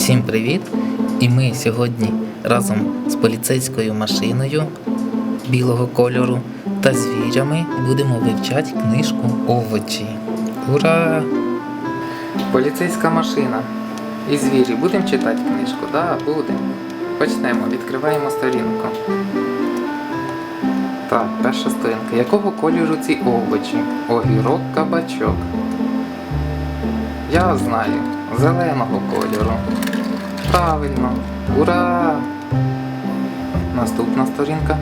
Всім привіт! І ми сьогодні разом з поліцейською машиною білого кольору та звірями будемо вивчати книжку «Овочі». Ура! Поліцейська машина і звірі. Будемо читати книжку? Да, будемо. Почнемо. Відкриваємо сторінку. Так, перша сторінка. Якого кольору ці овочі? Огірок, кабачок. Я знаю. Зеленого кольору. Правильно. Ура! Наступна сторінка.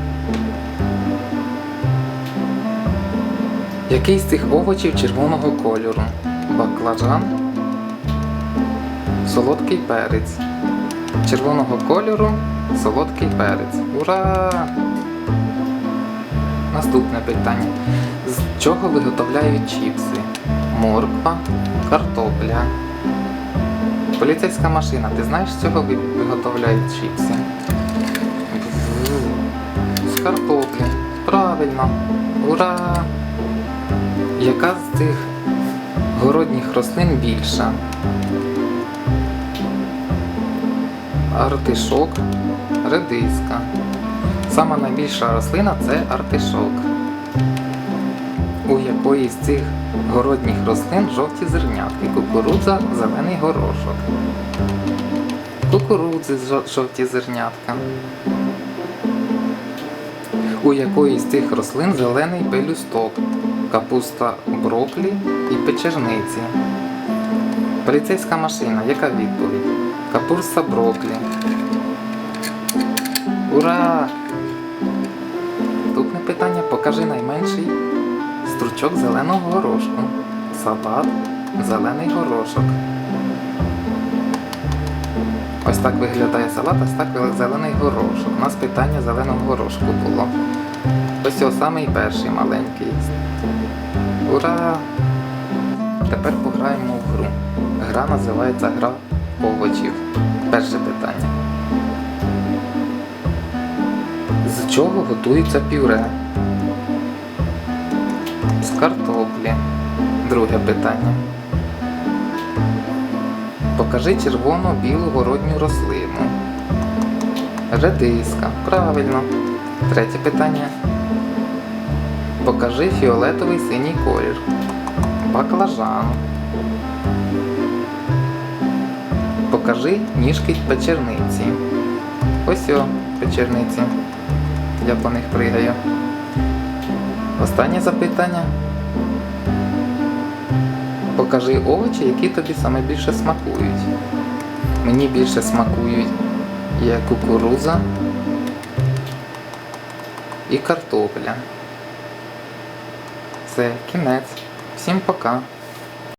Який з цих овочів червоного кольору? Баклажан. Солодкий перець. Червоного кольору солодкий перець. Ура! Наступне питання. З чого виготовляють чіпси? Морква, картопля. Поліцейська машина, ти знаєш, з чого виготовляють чіпси? З картоплі. Правильно. Ура! Яка з цих городніх рослин більша? Артишок, редиска. Сама найбільша рослина – це артишок. У якої з цих городніх рослин жовті зернятки? Кукурудза, зелений горошок. Кукурудзи жовті зернятка. У якої з цих рослин зелений пелюсток? Капуста, броклі і печерниці. Поліцейська машина. Яка відповідь? Капуста, броклі. Ура! Наступне питання. Покажи найменший стручок зеленого горошку. Салат, зелений горошок. Ось так виглядає салат, ось так зелений горошок. У нас питання зеленого горошку було. Ось ось самий перший маленький. Ура! Тепер пограємо в гру. Гра називається гра овочів. Перше питання. З чого готується пюре? З картоплі. Друге питання. Покажи червоно-білу городню рослину. Редиска. Правильно. Третє питання. Покажи фіолетовий синій колір. Баклажан. Покажи ніжки печерниці. Ось о, печерниці. Я по них пригаю. Останнє запитання. Покажи овочі, які тобі саме більше смакують. Мені більше смакують є кукурудза і картопля. Це кінець. Всім пока.